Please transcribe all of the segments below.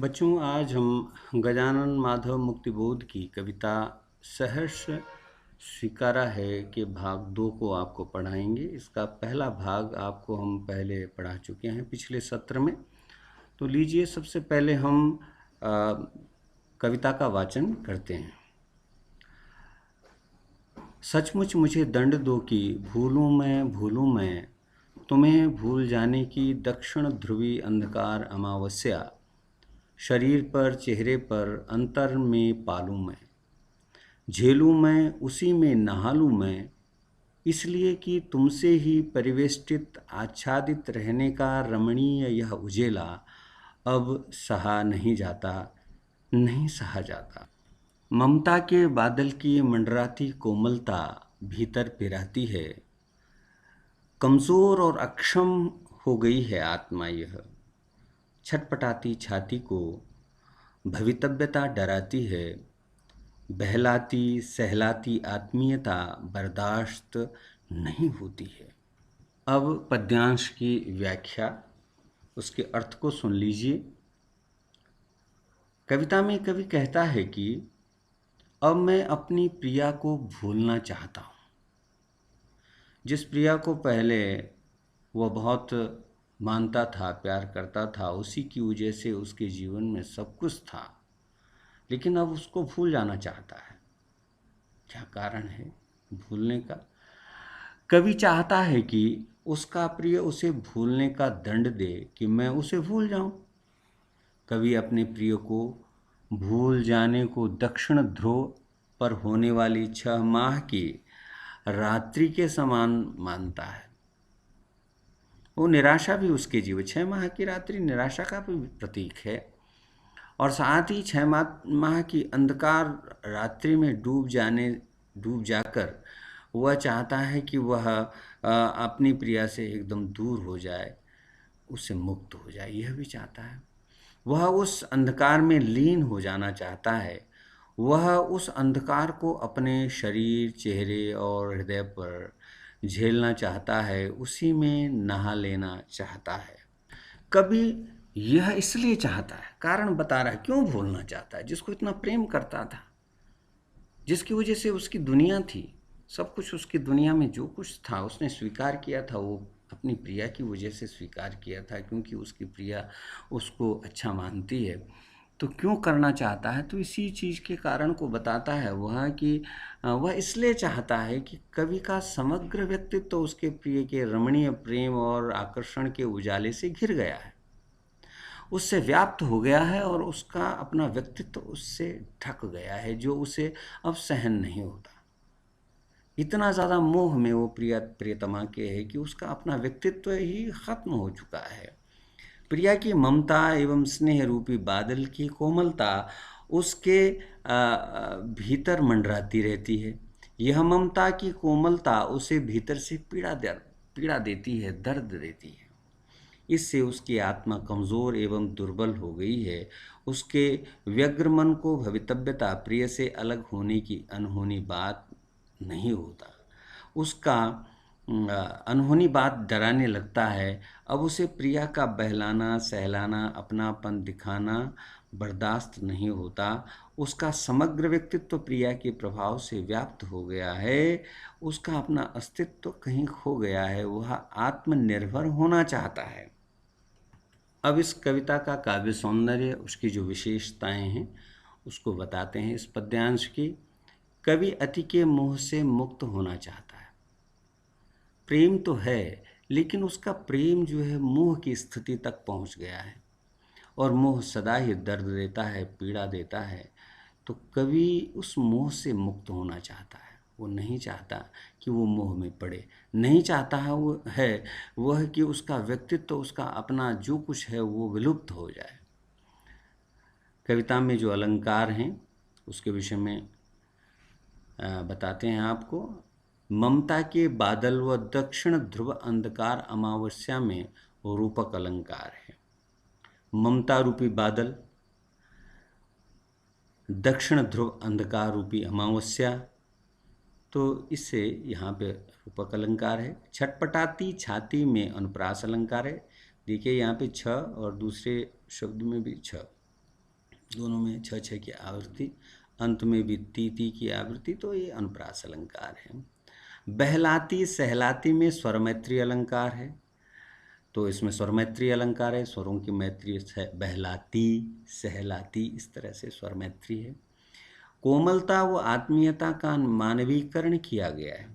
बच्चों, आज हम गजानन माधव मुक्तिबोध की कविता सहर्ष स्वीकारा है के भाग 2 को आपको पढ़ाएंगे। इसका पहला भाग आपको हम पहले पढ़ा चुके हैं पिछले सत्र में। तो लीजिए, सबसे पहले हम कविता का वाचन करते हैं। सचमुच मुझे दंड दो कि भूलूं मैं तुम्हें भूल जाने की दक्षिण ध्रुवी अंधकार अमावस्या, शरीर पर चेहरे पर अंतर में पालूं मैं, झेलूं मैं उसी में नहालूं मैं, इसलिए कि तुमसे ही परिवेष्टित आच्छादित रहने का रमणीय यह उजेला अब सहा नहीं जाता, नहीं सहा जाता। ममता के बादल की मंडराती कोमलता भीतर पिराती है, कमजोर और अक्षम हो गई है आत्मा यह, छटपटाती छाती को भवितव्यता डराती है, बहलाती सहलाती आत्मीयता बर्दाश्त नहीं होती है। अब पद्यांश की व्याख्या, उसके अर्थ को सुन लीजिए। कविता में कवि कहता है कि अब मैं अपनी प्रिया को भूलना चाहता हूँ। जिस प्रिया को पहले वह बहुत मानता था, प्यार करता था, उसी की वजह से उसके जीवन में सब कुछ था, लेकिन अब उसको भूल जाना चाहता है। क्या कारण है भूलने का? कवि चाहता है कि उसका प्रिय उसे भूलने का दंड दे कि मैं उसे भूल जाऊं। कवि अपने प्रिय को भूल जाने को दक्षिण ध्रुव पर होने वाली 6 माह की रात्रि के समान मानता है। वो निराशा भी उसके जीवन, 6 माह की रात्रि निराशा का भी प्रतीक है, और साथ ही 6 माह की अंधकार रात्रि में डूब जाकर वह चाहता है कि वह अपनी प्रिया से एकदम दूर हो जाए, उससे मुक्त हो जाए। यह भी चाहता है। वह उस अंधकार में लीन हो जाना चाहता है। वह उस अंधकार को अपने शरीर, चेहरे और हृदय पर झेलना चाहता है, उसी में नहा लेना चाहता है। कभी यह इसलिए चाहता है, कारण बता रहा है क्यों भूलना चाहता है। जिसको इतना प्रेम करता था, जिसकी वजह से उसकी दुनिया थी, सब कुछ उसकी दुनिया में जो कुछ था उसने स्वीकार किया था, वो अपनी प्रिया की वजह से स्वीकार किया था, क्योंकि उसकी प्रिया उसको अच्छा मानती है। तो क्यों करना चाहता है? तो इसी चीज़ के कारण को बताता है वह कि वह इसलिए चाहता है कि कवि का समग्र व्यक्तित्व तो उसके प्रिय के रमणीय प्रेम और आकर्षण के उजाले से घिर गया है, उससे व्याप्त हो गया है, और उसका अपना व्यक्तित्व उससे ढक गया है, जो उसे अब सहन नहीं होता। इतना ज़्यादा मोह में वो प्रियतमा के है कि उसका अपना व्यक्तित्व ही खत्म हो चुका है। प्रिया की ममता एवं स्नेह रूपी बादल की कोमलता उसके भीतर मंडराती रहती है। यह ममता की कोमलता उसे भीतर से पीड़ा देती है, दर्द देती है। इससे उसकी आत्मा कमज़ोर एवं दुर्बल हो गई है। उसके व्यग्र मन को भवितव्यता, प्रिय से अलग होने की अनहोनी बात नहीं होता। उसका अनहोनी बात डराने लगता है। अब उसे प्रिया का बहलाना, सहलाना, अपनापन दिखाना बर्दाश्त नहीं होता। उसका समग्र व्यक्तित्व प्रिया के प्रभाव से व्याप्त हो गया है। उसका अपना अस्तित्व कहीं खो गया है। वह आत्मनिर्भर होना चाहता है। अब इस कविता का काव्य सौंदर्य, उसकी जो विशेषताएं हैं, उसको बताते हैं इस पद्यांश की। कवि अति के मोह से मुक्त होना चाहता है। प्रेम तो है, लेकिन उसका प्रेम जो है मोह की स्थिति तक पहुंच गया है, और मोह सदा ही दर्द देता है, पीड़ा देता है। तो कवि उस मोह से मुक्त होना चाहता है। वो नहीं चाहता कि वो मोह में पड़े, नहीं चाहता है वह कि उसका व्यक्तित्व, उसका अपना जो कुछ है वो विलुप्त हो जाए। कविता में जो अलंकार हैं उसके विषय में बताते हैं आपको। ममता के बादल व दक्षिण ध्रुव अंधकार अमावस्या में रूपक अलंकार है। ममता रूपी बादल, दक्षिण ध्रुव अंधकार रूपी अमावस्या, तो इससे यहाँ पे रूपक अलंकार है। छटपटाती छाती में अनुप्रास अलंकार है। देखिए यहाँ पे छ और दूसरे शब्द में भी छ। दोनों में छ छ की आवृत्ति, अंत में भी ती ती की आवृत्ति, तो ये अनुप्रास अलंकार है। बहलाती सहलाती में स्वर मैत्री अलंकार है, तो इसमें स्वर मैत्री अलंकार है, स्वरों की मैत्री बहलाती सहलाती, इस तरह से स्वर मैत्री है। कोमलता व आत्मीयता का मानवीकरण किया गया है।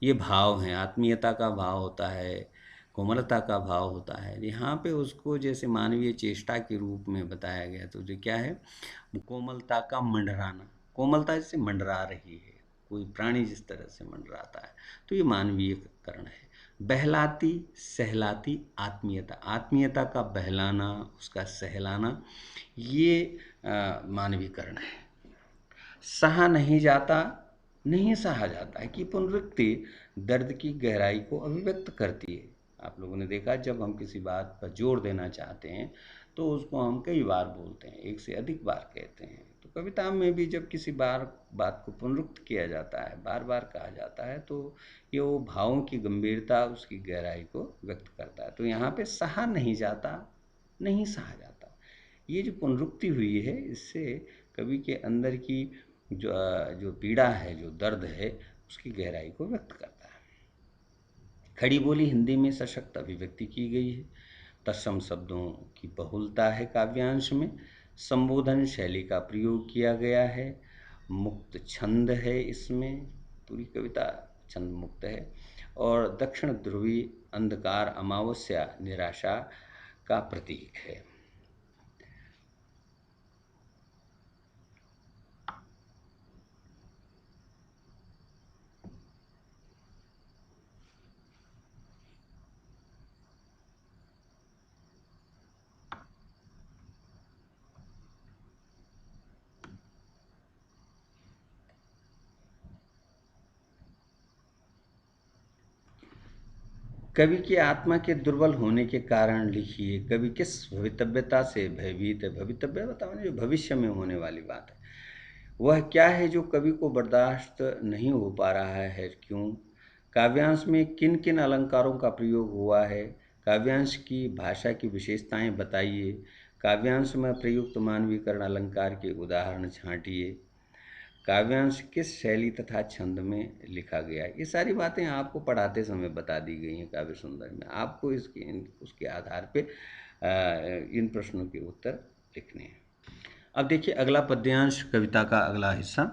ये भाव हैं, आत्मीयता का भाव होता है, कोमलता का भाव होता है, यहाँ पे उसको जैसे मानवीय चेष्टा के रूप में बताया गया। तो जो क्या है, कोमलता का मंडराना, कोमलता जैसे मंडरा रही है, कोई प्राणी जिस तरह से मंडराता है, तो ये मानवीयकरण है। बहलाती सहलाती आत्मीयता, आत्मीयता का बहलाना, उसका सहलाना, ये मानवीकरण है। सहा नहीं जाता, नहीं सहा जाता है कि पुनरुक्ति दर्द की गहराई को अभिव्यक्त करती है। आप लोगों ने देखा, जब हम किसी बात पर जोर देना चाहते हैं तो उसको हम कई बार बोलते हैं, एक से अधिक बार कहते हैं। तो कविता में भी जब किसी बात को पुनरुक्त किया जाता है, बार बार कहा जाता है, तो ये वो भावों की गंभीरता, उसकी गहराई को व्यक्त करता है। तो यहाँ पे सहा नहीं जाता, नहीं सहा जाता, ये जो पुनरुक्ति हुई है, इससे कवि के अंदर की जो जो पीड़ा है, जो दर्द है, उसकी गहराई को व्यक्त करता है। खड़ी बोली हिंदी में सशक्त अभिव्यक्ति की गई है। तत्सम शब्दों की बहुलता है काव्यांश में। संबोधन शैली का प्रयोग किया गया है। मुक्त छंद है इसमें, पूरी कविता छंद मुक्त है। और दक्षिण ध्रुवी अंधकार अमावस्या निराशा का प्रतीक है। कवि की आत्मा के दुर्बल होने के कारण लिखिए। कवि किस भवितव्यता से भयभीत है? भवितव्य बताओ, जो भविष्य में होने वाली बात है, वह क्या है जो कवि को बर्दाश्त नहीं हो पा रहा है? क्यों? काव्यांश में किन किन अलंकारों का प्रयोग हुआ है? काव्यांश की भाषा की विशेषताएं बताइए। काव्यांश में प्रयुक्त मानवीकरण अलंकार के उदाहरण छांटिए। काव्यांश किस शैली तथा छंद में लिखा गया है? ये सारी बातें आपको पढ़ाते समय बता दी गई हैं काव्य सुंदर में। आपको उसके आधार पे इन प्रश्नों के उत्तर लिखने हैं। अब देखिए अगला पद्यांश कविता का अगला हिस्सा।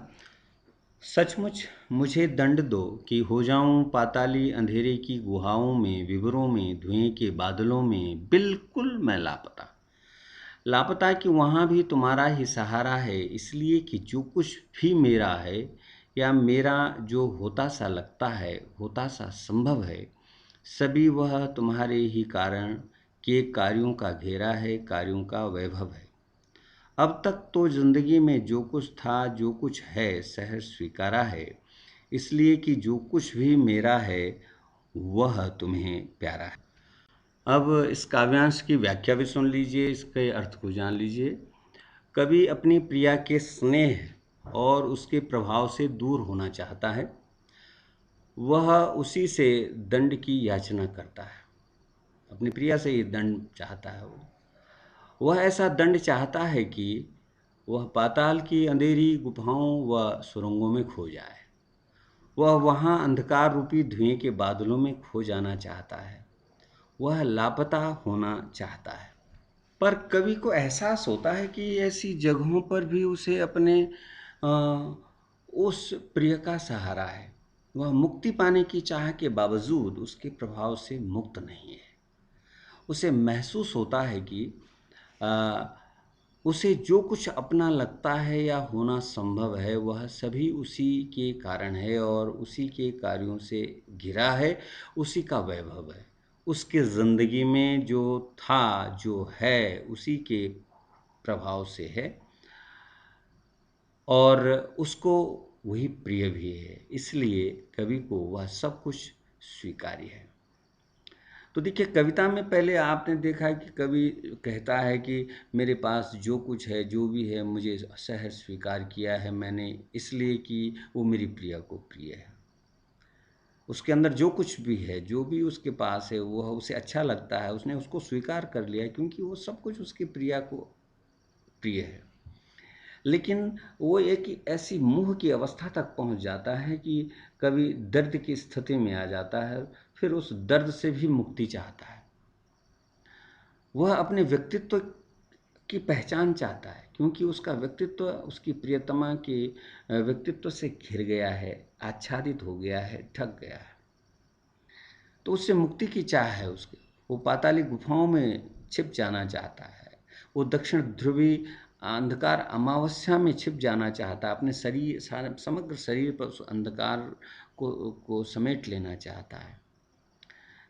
सचमुच मुझे दंड दो कि हो जाऊं पाताली अंधेरे की गुहाओं में, विवरों में, धुएं के बादलों में, बिल्कुल मैं लापता। लापता कि वहाँ भी तुम्हारा ही सहारा है, इसलिए कि जो कुछ भी मेरा है या मेरा जो होता सा लगता है, होता सा संभव है, सभी वह तुम्हारे ही कारण के कार्यों का घेरा है, कार्यों का वैभव है। अब तक तो जिंदगी में जो कुछ था, जो कुछ है, सहज स्वीकारा है, इसलिए कि जो कुछ भी मेरा है वह तुम्हें प्यारा है। अब इस काव्यांश की व्याख्या भी सुन लीजिए, इसके अर्थ को जान लीजिए। कवि अपनी प्रिया के स्नेह और उसके प्रभाव से दूर होना चाहता है। वह उसी से दंड की याचना करता है, अपनी प्रिया से ये दंड चाहता है। वह ऐसा दंड चाहता है कि वह पाताल की अंधेरी गुफाओं व सुरंगों में खो जाए। वह वहाँ अंधकार रूपी धुएं के बादलों में खो जाना चाहता है। वह लापता होना चाहता है। पर कवि को एहसास होता है कि ऐसी जगहों पर भी उसे अपने अ, उस प्रिय का सहारा है। वह मुक्ति पाने की चाह के बावजूद उसके प्रभाव से मुक्त नहीं है। उसे महसूस होता है कि अ, उसे जो कुछ अपना लगता है या होना संभव है, वह सभी उसी के कारण है और उसी के कार्यों से घिरा है, उसी का वैभव है। उसके ज़िंदगी में जो था, जो है, उसी के प्रभाव से है और उसको वही प्रिय भी है। इसलिए कवि को वह सब कुछ स्वीकार्य है। तो देखिए कविता में पहले आपने देखा कि कवि कहता है कि मेरे पास जो कुछ है, जो भी है, मुझे सहज स्वीकार किया है मैंने, इसलिए कि वो मेरी प्रिया को प्रिय है। उसके अंदर जो कुछ भी है, जो भी उसके पास है, वह उसे अच्छा लगता है, उसने उसको स्वीकार कर लिया, क्योंकि वो सब कुछ उसकी प्रिया को प्रिय है। लेकिन वो एक ऐसी मोह की अवस्था तक पहुंच जाता है कि कभी दर्द की स्थिति में आ जाता है, फिर उस दर्द से भी मुक्ति चाहता है। वह अपने व्यक्तित्व की पहचान चाहता है, क्योंकि उसका व्यक्तित्व उसकी प्रियतमा के व्यक्तित्व से घिर गया है, आच्छादित हो गया है, ढक गया है। तो उससे मुक्ति की चाह है उसकी। वो पाताली गुफाओं में छिप जाना चाहता है। वो दक्षिण ध्रुवी अंधकार अमावस्या में छिप जाना चाहता है। अपने शरीर समग्र शरीर पर उस अंधकार को समेट लेना चाहता है।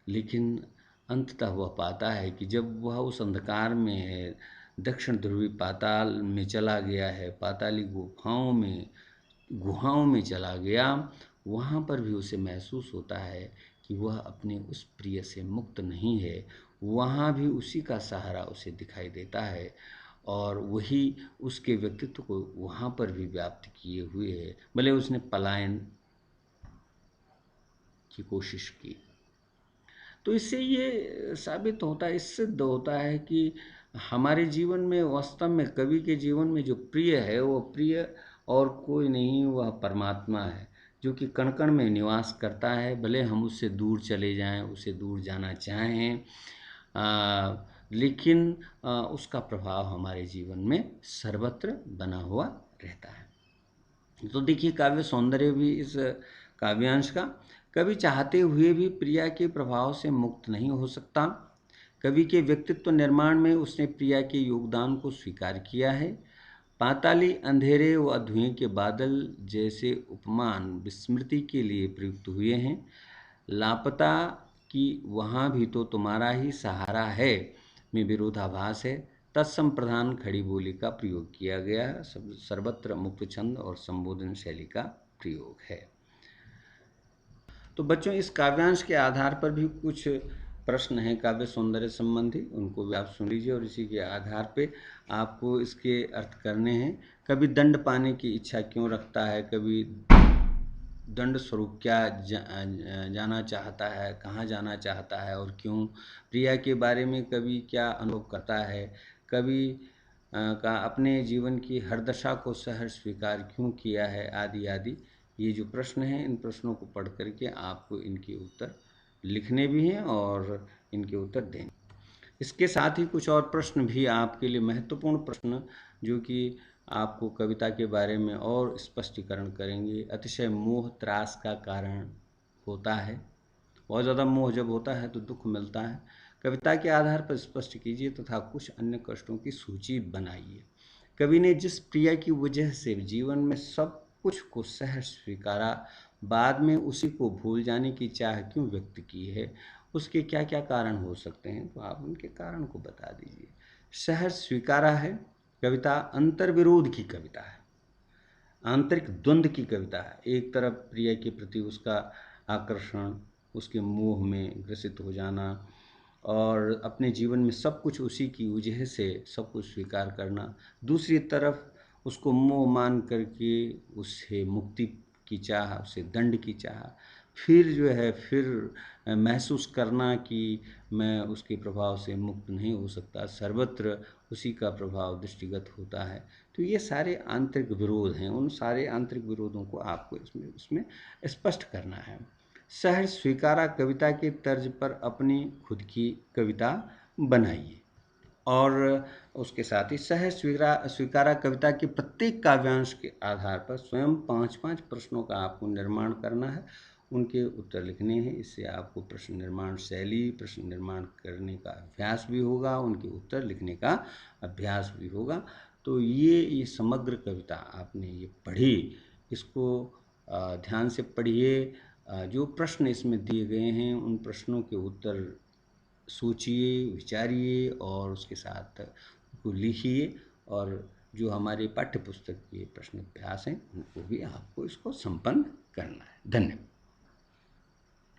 लेकिन अंततः वह पाता है कि जब वह उस अंधकार में है, दक्षिण ध्रुवी पाताल में चला गया है, पाताली गुहाओं में चला गया, वहाँ पर भी उसे महसूस होता है कि वह अपने उस प्रिय से मुक्त नहीं है। वहाँ भी उसी का सहारा उसे दिखाई देता है और वही उसके व्यक्तित्व को वहाँ पर भी व्याप्त किए हुए है, भले उसने पलायन की कोशिश की। तो इससे ये साबित होता है, इससे सिद्ध होता है कि हमारे जीवन में वास्तव में कवि के जीवन में जो प्रिय है वो प्रिय और कोई नहीं, वह परमात्मा है, जो कि कण कण में निवास करता है। भले हम उससे दूर चले जाएं, उसे दूर जाना चाहें, लेकिन उसका प्रभाव हमारे जीवन में सर्वत्र बना हुआ रहता है। तो देखिए काव्य सौंदर्य भी इस काव्यांश का, कवि चाहते हुए भी प्रिया के प्रभाव से मुक्त नहीं हो सकता। कवि के व्यक्तित्व निर्माण में उसने प्रिया के योगदान को स्वीकार किया है। पाताली अंधेरे व धुएं के बादल जैसे उपमान विस्मृति के लिए प्रयुक्त हुए हैं। लापता कि वहाँ भी तो तुम्हारा ही सहारा है में विरोधाभास है। तत्सम प्रधान खड़ी बोली का प्रयोग किया गया है। सर्वत्र मुक्त छंद और संबोधन शैली का प्रयोग है। तो बच्चों, इस काव्यांश के आधार पर भी कुछ प्रश्न हैं काव्य सौंदर्य संबंधी, उनको भी आप सुन लीजिए और इसी के आधार पे आपको इसके अर्थ करने हैं। कभी दंड पाने की इच्छा क्यों रखता है, कभी दंड स्वरूप क्या जाना चाहता है, कहाँ जाना चाहता है और क्यों, प्रिया के बारे में कवि क्या अनुभव करता है, कवि का अपने जीवन की हर दशा को सहर्ष स्वीकार क्यों किया है, आदि आदि। ये जो प्रश्न हैं, इन प्रश्नों को पढ़ करके आपको इनके उत्तर लिखने भी हैं और इनके उत्तर देने। इसके साथ ही कुछ और प्रश्न भी आपके लिए महत्वपूर्ण प्रश्न, जो कि आपको कविता के बारे में और स्पष्टीकरण करेंगे। अतिशय मोह त्रास का कारण होता है, बहुत ज़्यादा मोह जब होता है तो दुख मिलता है। कविता के आधार पर स्पष्ट कीजिए तथा कुछ अन्य कष्टों की सूची बनाइए। कवि ने जिस प्रिया की वजह से जीवन में सब कुछ को सहज स्वीकारा, बाद में उसी को भूल जाने की चाह क्यों व्यक्त की है, उसके क्या क्या कारण हो सकते हैं, तो आप उनके कारण को बता दीजिए। सहज स्वीकारा है कविता अंतर्विरोध की कविता है, आंतरिक द्वंद्व की कविता है। एक तरफ प्रिय के प्रति उसका आकर्षण, उसके मोह में ग्रसित हो जाना और अपने जीवन में सब कुछ उसी की वजह से सब कुछ स्वीकार करना, दूसरी तरफ उसको मोह मान करके उससे मुक्ति की चाह, उससे दंड की चाह, फिर जो है फिर महसूस करना कि मैं उसके प्रभाव से मुक्त नहीं हो सकता, सर्वत्र उसी का प्रभाव दृष्टिगत होता है। तो ये सारे आंतरिक विरोध हैं, उन सारे आंतरिक विरोधों को आपको इसमें स्पष्ट करना है। सहज स्वीकारा कविता के तर्ज पर अपनी खुद की कविता बनाइए और उसके साथ ही सहज स्वीकारा कविता के प्रत्येक काव्यांश के आधार पर स्वयं 5-5 प्रश्नों का आपको निर्माण करना है, उनके उत्तर लिखने हैं। इससे आपको प्रश्न निर्माण शैली, प्रश्न निर्माण करने का अभ्यास भी होगा, उनके उत्तर लिखने का अभ्यास भी होगा। तो ये समग्र कविता आपने ये पढ़ी, इसको ध्यान से पढ़िए। जो प्रश्न इसमें दिए गए हैं उन प्रश्नों के उत्तर सोचिए, विचारिए और उसके साथ उनको लिखिए और जो हमारे पाठ्य पुस्तक के प्रश्न अभ्यास हैं उनको भी आपको इसको संपन्न करना है। धन्यवाद।